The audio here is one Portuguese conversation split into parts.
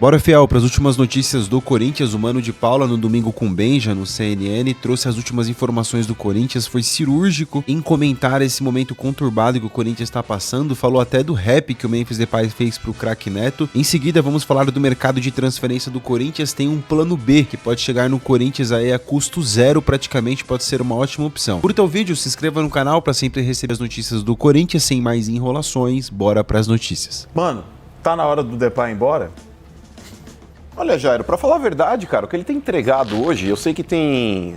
Bora, Fiel, para as últimas notícias do Corinthians. O Mano de Paula, no domingo com Benja, no CNN, trouxe as últimas informações do Corinthians, foi cirúrgico em comentar esse momento conturbado que o Corinthians está passando, falou até do rap que o Memphis Depay fez pro craque Neto. Em seguida, vamos falar do mercado de transferência do Corinthians. Tem um plano B, que pode chegar no Corinthians aí a custo zero, praticamente pode ser uma ótima opção. Curta o vídeo, se inscreva no canal para sempre receber as notícias do Corinthians, sem mais enrolações. Bora para as notícias. Mano, tá na hora do Depay ir embora? Olha, Jairo, pra falar a verdade, cara, o que ele tem entregado hoje, eu sei que tem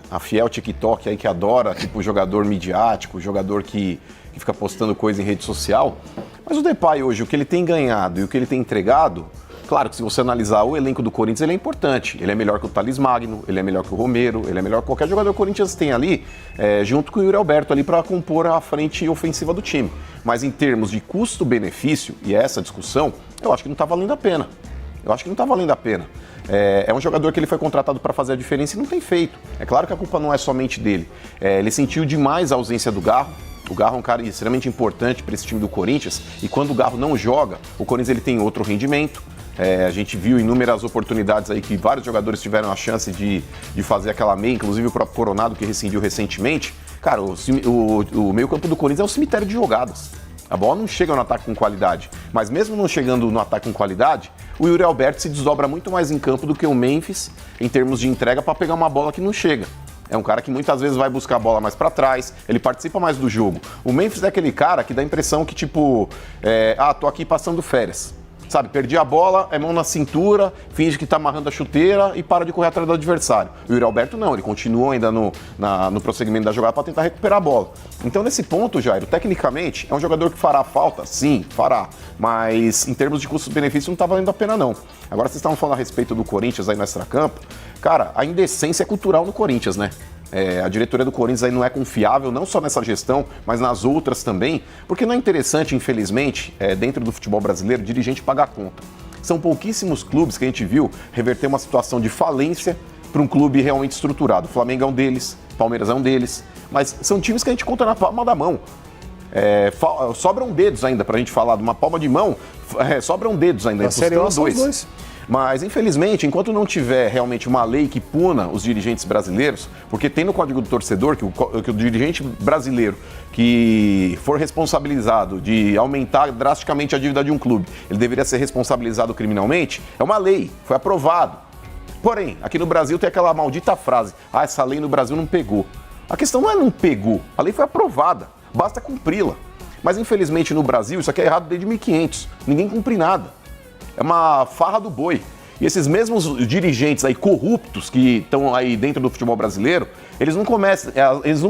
a fiel TikTok aí que adora, tipo, jogador midiático, jogador que fica postando coisa em rede social, mas o Depay hoje, o que ele tem ganhado e o que ele tem entregado, claro que se você analisar o elenco do Corinthians, ele é importante. Ele é melhor que o Thales Magno, ele é melhor que o Romero, ele é melhor que qualquer jogador que o Corinthians tem ali, junto com o Yuri Alberto ali para compor a frente ofensiva do time. Mas em termos de custo-benefício, e essa discussão, eu acho que não tá valendo a pena. É um jogador que ele foi contratado para fazer a diferença e não tem feito. É claro que a culpa não é somente dele. Ele sentiu demais a ausência do Garro. O Garro é um cara extremamente importante para esse time do Corinthians. E quando o Garro não joga, o Corinthians ele tem outro rendimento. A gente viu inúmeras oportunidades aí que vários jogadores tiveram a chance de fazer aquela meia, inclusive o próprio Coronado, que rescindiu recentemente. Cara, o meio-campo do Corinthians é um cemitério de jogadas. A bola não chega no ataque com qualidade, mas mesmo não chegando no ataque com qualidade, o Yuri Alberto se desdobra muito mais em campo do que o Memphis em termos de entrega para pegar uma bola que não chega. É um cara que muitas vezes vai buscar a bola mais para trás, ele participa mais do jogo. O Memphis é aquele cara que dá a impressão que tipo, tô aqui passando férias. Sabe, perdi a bola, é mão na cintura, finge que tá amarrando a chuteira e para de correr atrás do adversário. O Yuri Alberto não, ele continua ainda no prosseguimento da jogada para tentar recuperar a bola. Então, nesse ponto, Jairo, tecnicamente, é um jogador que fará falta? Sim, fará. Mas, em termos de custo-benefício, não tá valendo a pena, não. Agora, vocês estavam falando a respeito do Corinthians aí no extracampo. Cara, a indecência é cultural no Corinthians, né? A diretoria do Corinthians aí não é confiável, não só nessa gestão, mas nas outras também, porque não é interessante, infelizmente, dentro do futebol brasileiro, dirigente pagar conta. São pouquíssimos clubes que a gente viu reverter uma situação de falência para um clube realmente estruturado. O Flamengo é um deles, o Palmeiras é um deles, mas são times que a gente conta na palma da mão. Sobram dedos ainda para a gente falar de uma palma de mão, sobram dedos ainda. Série A são os dois. Mas, infelizmente, enquanto não tiver realmente uma lei que puna os dirigentes brasileiros, porque tem no Código do Torcedor que o dirigente brasileiro que for responsabilizado de aumentar drasticamente a dívida de um clube, ele deveria ser responsabilizado criminalmente, é uma lei, foi aprovado. Porém, aqui no Brasil tem aquela maldita frase, essa lei no Brasil não pegou. A questão não é não pegou, a lei foi aprovada, basta cumpri-la. Mas, infelizmente, no Brasil, isso aqui é errado desde 1500, ninguém cumpre nada. É uma farra do boi. E esses mesmos dirigentes aí corruptos que estão aí dentro do futebol brasileiro, eles não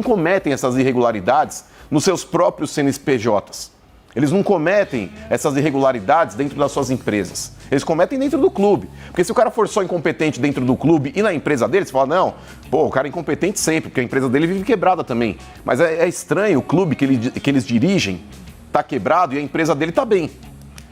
cometem essas irregularidades nos seus próprios CNPJs. Eles não cometem essas irregularidades dentro das suas empresas. Eles cometem dentro do clube. Porque se o cara for só incompetente dentro do clube e na empresa dele, você fala, não, o cara é incompetente sempre, porque a empresa dele vive quebrada também. Mas é estranho o clube que eles dirigem tá quebrado e a empresa dele tá bem.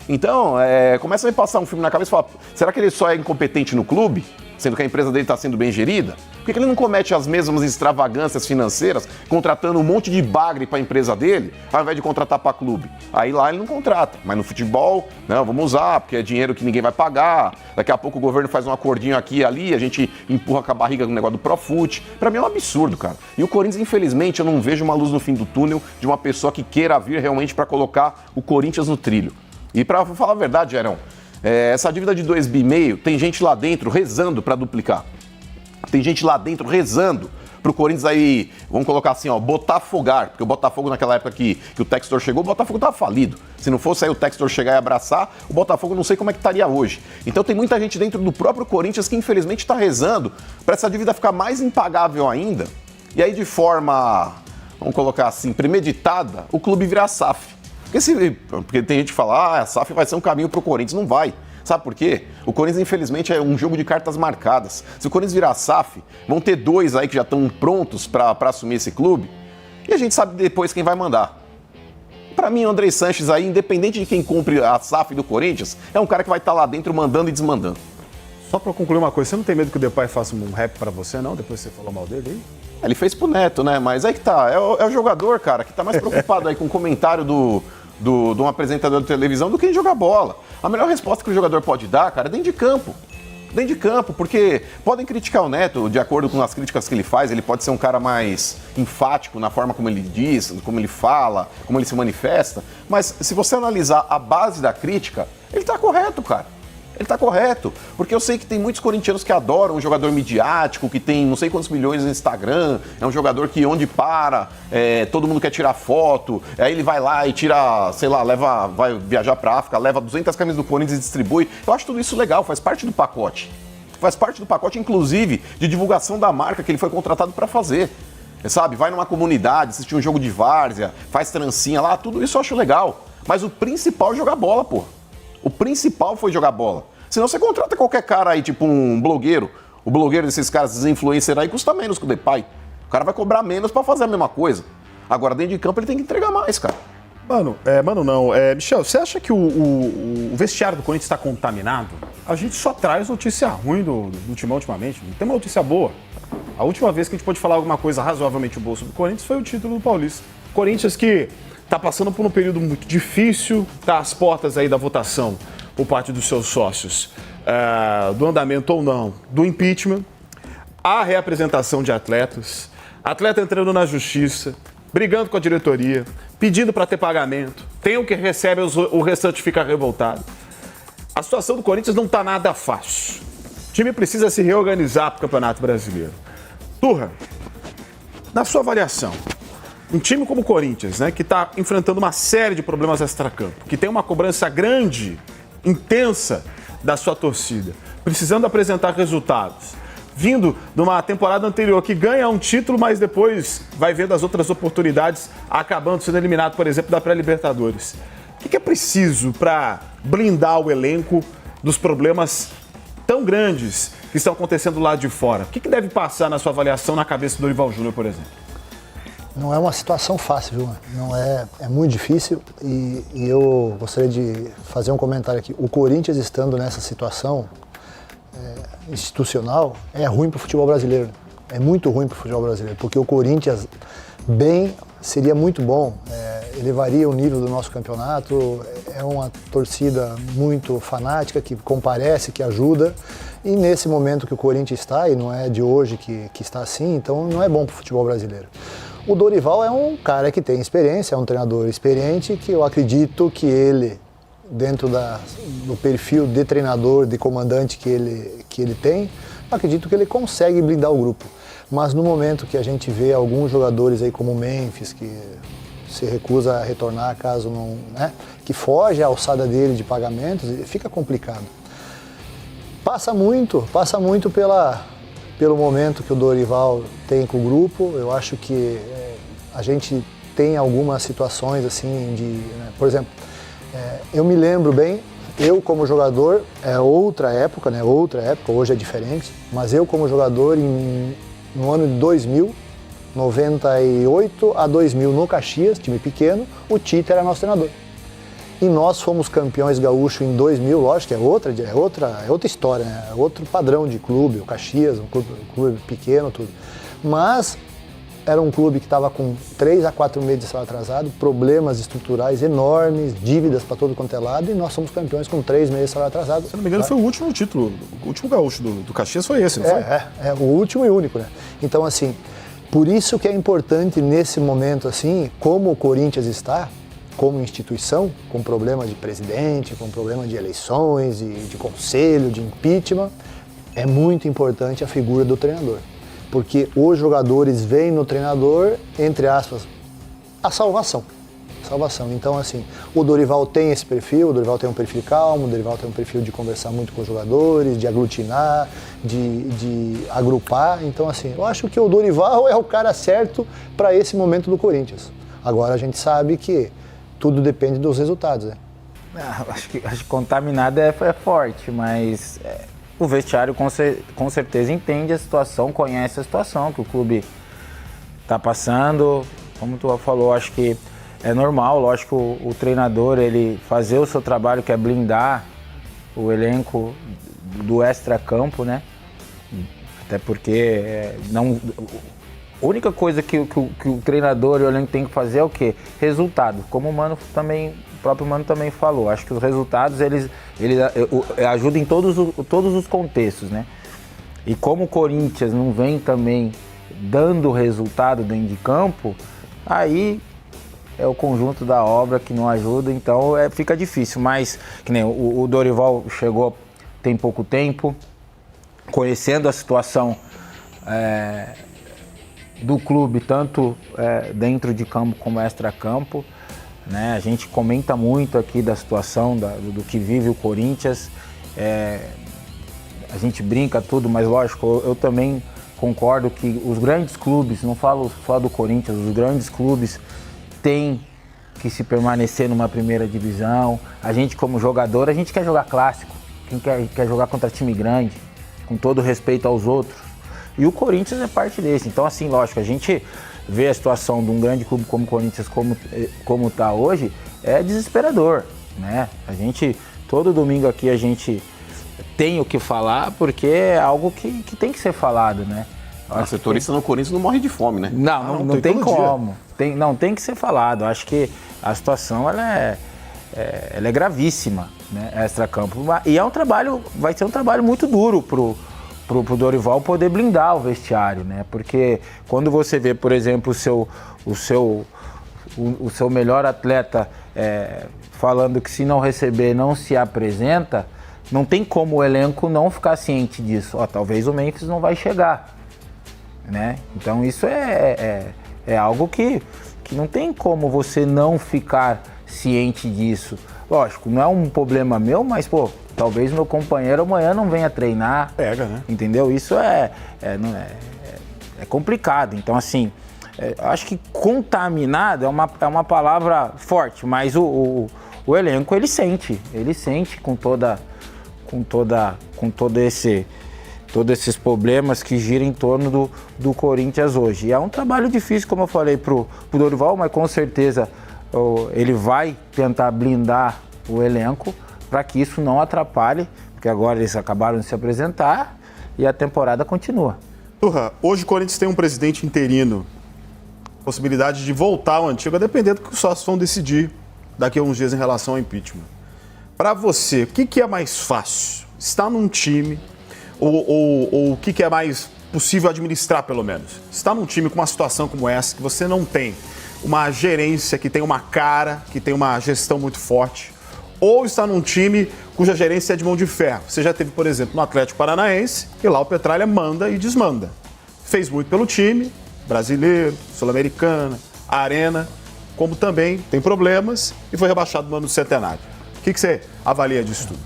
Então, começa a me passar um filme na cabeça e fala, será que ele só é incompetente no clube, sendo que a empresa dele está sendo bem gerida? Por que ele não comete as mesmas extravagâncias financeiras, contratando um monte de bagre para a empresa dele, ao invés de contratar para clube? Aí lá ele não contrata, mas no futebol, não, vamos usar, porque é dinheiro que ninguém vai pagar, daqui a pouco o governo faz um acordinho aqui e ali, a gente empurra com a barriga no negócio do Profut. Para mim é um absurdo, cara. E o Corinthians, infelizmente, eu não vejo uma luz no fim do túnel de uma pessoa que queira vir realmente para colocar o Corinthians no trilho. E para falar a verdade, Gerão, essa dívida de 2,5 bi, tem gente lá dentro rezando para duplicar. Tem gente lá dentro rezando pro Corinthians aí, vamos colocar assim, botafogar. Porque o Botafogo naquela época que o Textor chegou, o Botafogo tava falido. Se não fosse aí o Textor chegar e abraçar, o Botafogo não sei como é que estaria hoje. Então tem muita gente dentro do próprio Corinthians que infelizmente está rezando para essa dívida ficar mais impagável ainda. E aí de forma, vamos colocar assim, premeditada, o clube virar SAF. Porque tem gente que fala, a SAF vai ser um caminho para o Corinthians. Não vai. Sabe por quê? O Corinthians, infelizmente, é um jogo de cartas marcadas. Se o Corinthians virar SAF, vão ter dois aí que já estão prontos para assumir esse clube. E a gente sabe depois quem vai mandar. Para mim, o Andrei Sanches aí, independente de quem compre a SAF do Corinthians, é um cara que vai estar lá dentro mandando e desmandando. Só para concluir uma coisa, você não tem medo que o Depay faça um rap para você, não? Depois que você falou mal dele aí? Ele fez pro Neto, né? Mas aí que tá. É o jogador, cara, que tá mais preocupado aí com o comentário de um apresentador de televisão do que em jogar bola. A melhor resposta que o jogador pode dar, cara, é dentro de campo. Dentro de campo, porque podem criticar o Neto, de acordo com as críticas que ele faz, ele pode ser um cara mais enfático na forma como ele diz, como ele fala, como ele se manifesta, mas se você analisar a base da crítica, ele tá correto, cara. Ele tá correto, porque eu sei que tem muitos corintianos que adoram um jogador midiático, que tem não sei quantos milhões no Instagram, é um jogador que onde para, todo mundo quer tirar foto, aí ele vai lá e tira, sei lá, vai viajar pra África, leva 200 camisas do Corinthians e distribui. Eu acho tudo isso legal, faz parte do pacote. Faz parte do pacote, inclusive, de divulgação da marca que ele foi contratado para fazer. Sabe, vai numa comunidade, assistir um jogo de várzea, faz trancinha lá, tudo isso eu acho legal. Mas o principal é jogar bola, pô. O principal foi jogar bola. Senão você contrata qualquer cara aí, tipo um blogueiro. O blogueiro desses caras, esses influencers aí, custa menos que o Depay. O cara vai cobrar menos pra fazer a mesma coisa. Agora, dentro de campo, ele tem que entregar mais, cara. Michel, você acha que o vestiário do Corinthians está contaminado? A gente só traz notícia ruim do Timão ultimamente. Não tem uma notícia boa. A última vez que a gente pôde falar alguma coisa razoavelmente boa sobre o Corinthians foi o título do Paulista. Corinthians que está passando por um período muito difícil, está às portas aí da votação por parte dos seus sócios, do andamento ou não do impeachment, a reapresentação de atletas, atleta entrando na justiça, brigando com a diretoria, pedindo para ter pagamento, tem o que recebe, o restante fica revoltado. A situação do Corinthians não está nada fácil. O time precisa se reorganizar para o Campeonato Brasileiro. Turra, na sua avaliação, um time como o Corinthians, né, que está enfrentando uma série de problemas extracampo, que tem uma cobrança grande, intensa da sua torcida, precisando apresentar resultados, vindo de uma temporada anterior que ganha um título, mas depois vai vendo as outras oportunidades acabando sendo eliminado, por exemplo, da pré-Libertadores. O que é preciso para blindar o elenco dos problemas tão grandes que estão acontecendo lá de fora? O que deve passar na sua avaliação na cabeça do Dorival Júnior, por exemplo? Não é uma situação fácil, viu? Não é muito difícil e eu gostaria de fazer um comentário aqui. O Corinthians estando nessa situação institucional é ruim para o futebol brasileiro. É muito ruim para o futebol brasileiro, porque o Corinthians bem seria muito bom, elevaria o nível do nosso campeonato, é uma torcida muito fanática que comparece, que ajuda. E nesse momento que o Corinthians está, e não é de hoje que está assim, então não é bom para o futebol brasileiro. O Dorival é um cara que tem experiência, é um treinador experiente, que eu acredito que ele, dentro do perfil de treinador, de comandante que ele tem, eu acredito que ele consegue blindar o grupo. Mas no momento que a gente vê alguns jogadores aí como o Memphis, que se recusa a retornar caso não, né, que foge à alçada dele de pagamentos, fica complicado. Passa muito pelo momento que o Dorival tem com o grupo. Eu acho que a gente tem algumas situações assim por exemplo, eu me lembro bem, eu como jogador, outra época, hoje é diferente, mas eu como jogador no ano de 2000, 98 a 2000 no Caxias, time pequeno, o Tite era nosso treinador. E nós fomos campeões gaúchos em 2000, lógico que é outra história, né? É outro padrão de clube, o Caxias, um clube pequeno, tudo. Mas era um clube que estava com 3 a 4 meses de salário atrasado, problemas estruturais enormes, dívidas para todo quanto é lado, e nós somos campeões com 3 meses de salário atrasado. Se não me engano, foi o último título, o último gaúcho do Caxias foi esse, não foi? O último e único, né? Então, assim, por isso que é importante nesse momento, assim, como o Corinthians está, como instituição, com problema de presidente, com problema de eleições, de conselho, de impeachment, é muito importante a figura do treinador. Porque os jogadores veem no treinador, entre aspas, a salvação. Então, assim, o Dorival tem esse perfil, o Dorival tem um perfil calmo, o Dorival tem um perfil de conversar muito com os jogadores, de aglutinar, de agrupar. Então, assim, eu acho que o Dorival é o cara certo para esse momento do Corinthians. Agora a gente sabe que tudo depende dos resultados, né? Acho que contaminado é forte, mas o vestiário com certeza entende a situação, conhece a situação que o clube está passando. Como tu falou, acho que é normal, lógico, o treinador ele fazer o seu trabalho, que é blindar o elenco do extracampo, né? Até porque a única coisa que o treinador e o elenco tem que fazer é o quê? Resultado. Como o próprio Mano também falou. Acho que os resultados, eles ele ajuda em todos os contextos, né? E como o Corinthians não vem também dando resultado dentro de campo, aí é o conjunto da obra que não ajuda, então fica difícil. Mas, que nem o Dorival chegou tem pouco tempo, conhecendo a situação do clube, tanto dentro de campo como extra-campo, né? A gente comenta muito aqui da situação do que vive o Corinthians, a gente brinca tudo, mas lógico, eu também concordo que os grandes clubes, não falo só do Corinthians, os grandes clubes têm que se permanecer numa primeira divisão. A gente como jogador, a gente quer jogar clássico, quem quer jogar contra time grande, com todo respeito aos outros. E o Corinthians é parte desse. Então, assim, lógico, a gente vê a situação de um grande clube como o Corinthians, como está hoje, é desesperador, né? A gente, todo domingo aqui, a gente tem o que falar, porque é algo que tem que ser falado, né? O setorista no Corinthians não morre de fome, né? Não tem como. Tem que ser falado. Acho que a situação ela é gravíssima, né? Extra-campo. E é um trabalho, vai ser um trabalho muito duro pro Dorival poder blindar o vestiário, né? Porque quando você vê, por exemplo, o seu melhor atleta falando que se não receber não se apresenta, não tem como o elenco não ficar ciente disso. Talvez o Memphis não vai chegar, né? Então isso é algo que não tem como você não ficar ciente disso. Lógico, não é um problema meu, mas, talvez meu companheiro amanhã não venha treinar. Pega, né? Entendeu? Isso é complicado. Então, assim, acho que contaminado é uma palavra forte, mas o elenco, ele sente todos esses problemas que giram em torno do Corinthians hoje. E é um trabalho difícil, como eu falei, pro Dorival, mas com certeza ele vai tentar blindar o elenco para que isso não atrapalhe, porque agora eles acabaram de se apresentar e a temporada continua. Turra, hoje o Corinthians tem um presidente interino, possibilidade de voltar ao antigo, a depender do que os sócios vão decidir daqui a uns dias em relação ao impeachment. Para você, o que é mais fácil? Estar num time ou o que é mais possível administrar, pelo menos? Estar num time com uma situação como essa, que você não tem uma gerência que tem uma cara, que tem uma gestão muito forte, ou está num time cuja gerência é de mão de ferro. Você já teve, por exemplo, no Atlético Paranaense, e lá o Petralha manda e desmanda. Fez muito pelo time, brasileiro, sul-americana, arena, como também tem problemas e foi rebaixado no ano do centenário. O que você avalia disso tudo?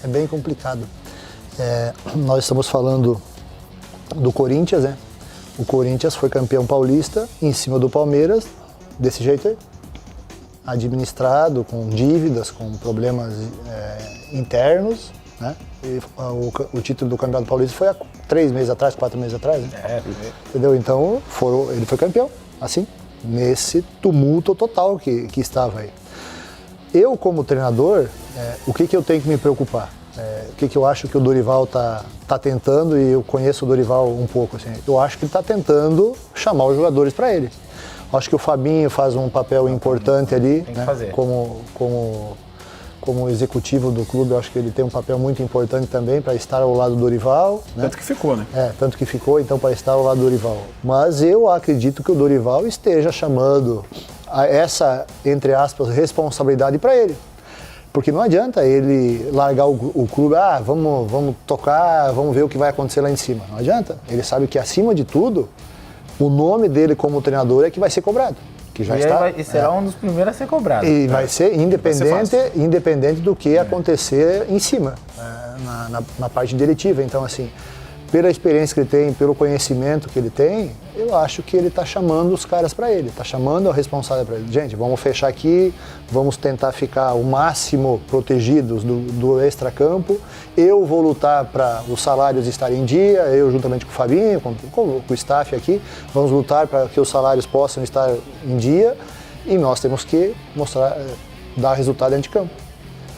É bem complicado. Nós estamos falando do Corinthians, né? O Corinthians foi campeão paulista em cima do Palmeiras, desse jeito aí. Administrado, com dívidas, com problemas internos, né? E o título do Campeonato Paulista foi há 4 meses atrás, né? Entendeu? Então, ele foi campeão, assim, nesse tumulto total que estava aí. Eu, como treinador, o que eu tenho que me preocupar? O que eu acho que o Dorival tá tentando, e eu conheço o Dorival um pouco, assim, eu acho que ele está tentando chamar os jogadores para ele. Acho que o Fabinho faz um papel importante ali, né? Como executivo do clube, eu acho que ele tem um papel muito importante também para estar ao lado do Dorival. Né? Tanto que ficou, né? Tanto que ficou, então, para estar ao lado do Dorival. Mas eu acredito que o Dorival esteja chamando essa, entre aspas, responsabilidade para ele. Porque não adianta ele largar o clube, vamos tocar, vamos ver o que vai acontecer lá em cima. Não adianta. Ele sabe que, acima de tudo, o nome dele como treinador é que vai ser cobrado. Que já e será um dos primeiros a ser cobrado. E vai ser independente do que acontecer em cima, na parte diretiva. Então, assim, pela experiência que ele tem, pelo conhecimento que ele tem, eu acho que ele está chamando os caras para ele, está chamando o responsável para ele. Gente, vamos fechar aqui, vamos tentar ficar o máximo protegidos do extracampo. Eu vou lutar para os salários estarem em dia, eu juntamente com o Fabinho, com o staff aqui, vamos lutar para que os salários possam estar em dia, e nós temos que dar resultado dentro de campo.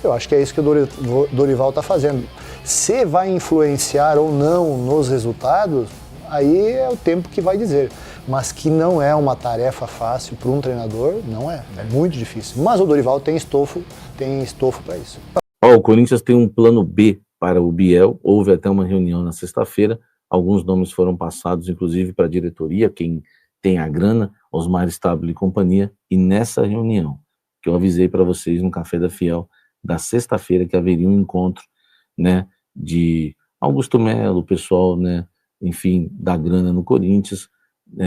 Eu acho que é isso que o Dorival está fazendo. Se vai influenciar ou não nos resultados, aí é o tempo que vai dizer. Mas que não é uma tarefa fácil para um treinador, não é. É muito difícil. Mas o Dorival tem estofo para isso. O Corinthians tem um plano B para o Biel. Houve até uma reunião na sexta-feira. Alguns nomes foram passados, inclusive, para a diretoria, quem tem a grana, Osmar Stabile e companhia. E nessa reunião, que eu avisei para vocês no Café da Fiel, da sexta-feira, que haveria um encontro, né, de Augusto Melo, o pessoal, né, enfim, da grana no Corinthians,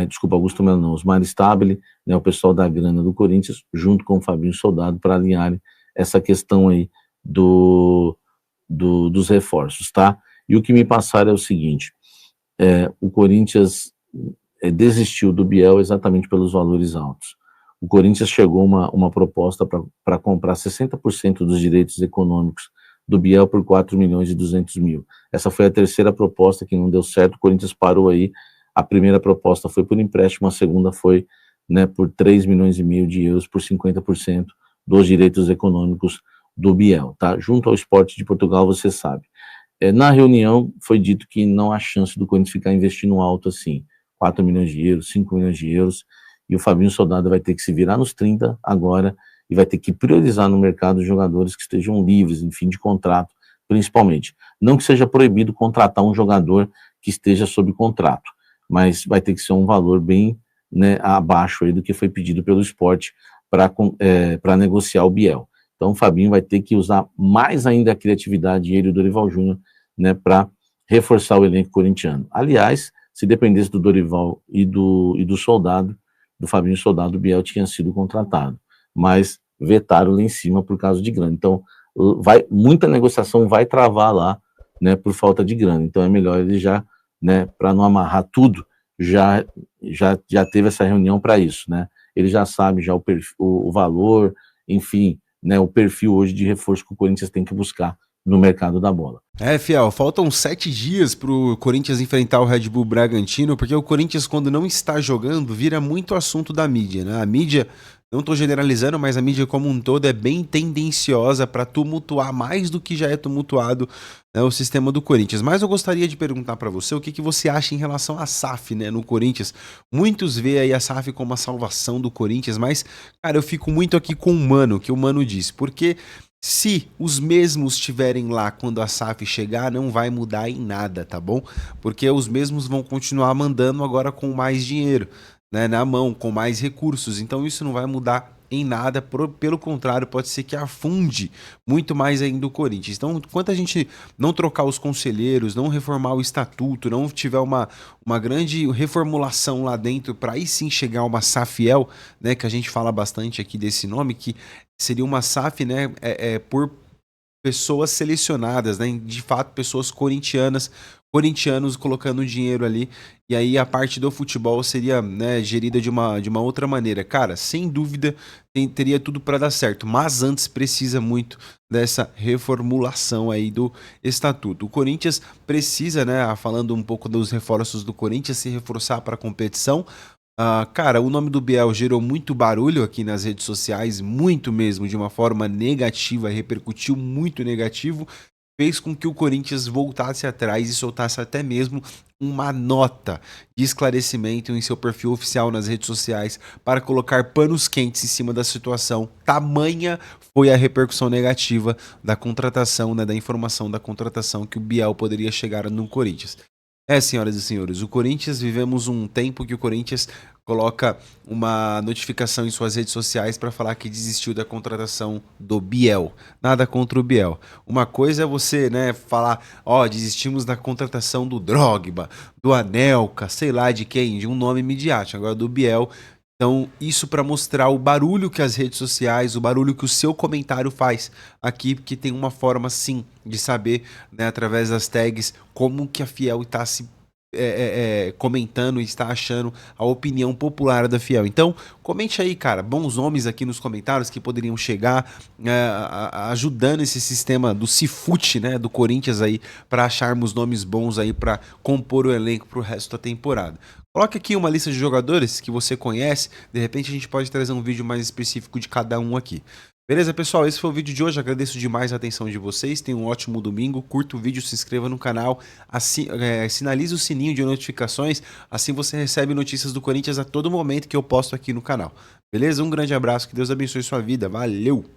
desculpa, Augusto Melo não, Osmar Stabile, né, o pessoal da grana do Corinthians, junto com o Fabinho Soldado, para alinharem essa questão aí dos reforços, tá? E o que me passaram é o seguinte, o Corinthians desistiu do Biel exatamente pelos valores altos. O Corinthians chegou uma proposta para comprar 60% dos direitos econômicos do Biel por 4 milhões e 200 mil. Essa foi a terceira proposta que não deu certo, o Corinthians parou aí. A primeira proposta foi por empréstimo, a segunda foi, né, por 3 milhões e meio de euros por 50% dos direitos econômicos do Biel, tá? Junto ao Sport de Portugal, você sabe. Na reunião foi dito que não há chance do Corinthians ficar investindo alto assim, 4 milhões de euros, 5 milhões de euros, e o Fabinho Soldado vai ter que se virar nos 30 agora e vai ter que priorizar no mercado jogadores que estejam livres, em fim de contrato, principalmente. Não que seja proibido contratar um jogador que esteja sob contrato, mas vai ter que ser um valor bem, né, abaixo aí do que foi pedido pelo Sport para negociar o Biel. Então o Fabinho vai ter que usar mais ainda a criatividade, ele e o Dorival Júnior, né, para reforçar o elenco corintiano. Aliás, se dependesse do Dorival e do Soldado, do Fabinho Soldado, o Biel tinha sido contratado, mas vetaram lá em cima por causa de grana. Então, muita negociação vai travar lá, né, por falta de grana. Então, é melhor ele já, né, para não amarrar tudo, já teve essa reunião para isso, né? Ele já sabe já o valor, enfim, né, o perfil hoje de reforço que o Corinthians tem que buscar no mercado da bola. Fiel, faltam 7 dias pro Corinthians enfrentar o Red Bull Bragantino, porque o Corinthians, quando não está jogando, vira muito assunto da mídia, né? A mídia, não tô generalizando, mas a mídia como um todo é bem tendenciosa para tumultuar mais do que já é tumultuado, né, o sistema do Corinthians. Mas eu gostaria de perguntar para você o que você acha em relação à SAF, né, no Corinthians. Muitos veem aí a SAF como a salvação do Corinthians, mas, cara, eu fico muito aqui com o Mano, que o Mano disse, porque se os mesmos estiverem lá quando a SAF chegar, não vai mudar em nada, tá bom? Porque os mesmos vão continuar mandando agora com mais dinheiro, né, na mão, com mais recursos. Então isso não vai mudar em nada, pelo contrário, pode ser que afunde muito mais ainda o Corinthians. Então, enquanto a gente não trocar os conselheiros, não reformar o estatuto, não tiver uma grande reformulação lá dentro, para aí sim chegar uma SAFiel, né, que a gente fala bastante aqui desse nome, que seria uma SAF, né, por pessoas selecionadas, né, de fato pessoas corintianos colocando dinheiro ali, e aí a parte do futebol seria, né, gerida de uma outra maneira. Cara, sem dúvida teria tudo para dar certo, mas antes precisa muito dessa reformulação aí do estatuto. O Corinthians precisa, né, falando um pouco dos reforços do Corinthians, se reforçar para a competição. Cara, o nome do Biel gerou muito barulho aqui nas redes sociais, muito mesmo, de uma forma negativa, repercutiu muito negativo, fez com que o Corinthians voltasse atrás e soltasse até mesmo uma nota de esclarecimento em seu perfil oficial nas redes sociais para colocar panos quentes em cima da situação. Tamanha foi a repercussão negativa da contratação, né, da informação da contratação que o Biel poderia chegar no Corinthians. Senhoras e senhores, o Corinthians, vivemos um tempo que o Corinthians coloca uma notificação em suas redes sociais para falar que desistiu da contratação do Biel. Nada contra o Biel. Uma coisa é você, né, falar, desistimos da contratação do Drogba, do Anelka, sei lá de quem, de um nome midiático, agora do Biel. Então, isso para mostrar o barulho que as redes sociais, o barulho que o seu comentário faz aqui, porque tem uma forma, sim, de saber, né, através das tags, como que a Fiel está se comentando e está achando a opinião popular da Fiel. Então, comente aí, cara, bons nomes aqui nos comentários que poderiam chegar ajudando esse sistema do Cifute, né, do Corinthians aí, para acharmos nomes bons aí para compor o elenco para o resto da temporada. Coloque aqui uma lista de jogadores que você conhece, de repente a gente pode trazer um vídeo mais específico de cada um aqui. Beleza, pessoal? Esse foi o vídeo de hoje. Agradeço demais a atenção de vocês. Tenham um ótimo domingo. Curta o vídeo, se inscreva no canal, sinalize o sininho de notificações. Assim você recebe notícias do Corinthians a todo momento que eu posto aqui no canal. Beleza? Um grande abraço. Que Deus abençoe sua vida. Valeu!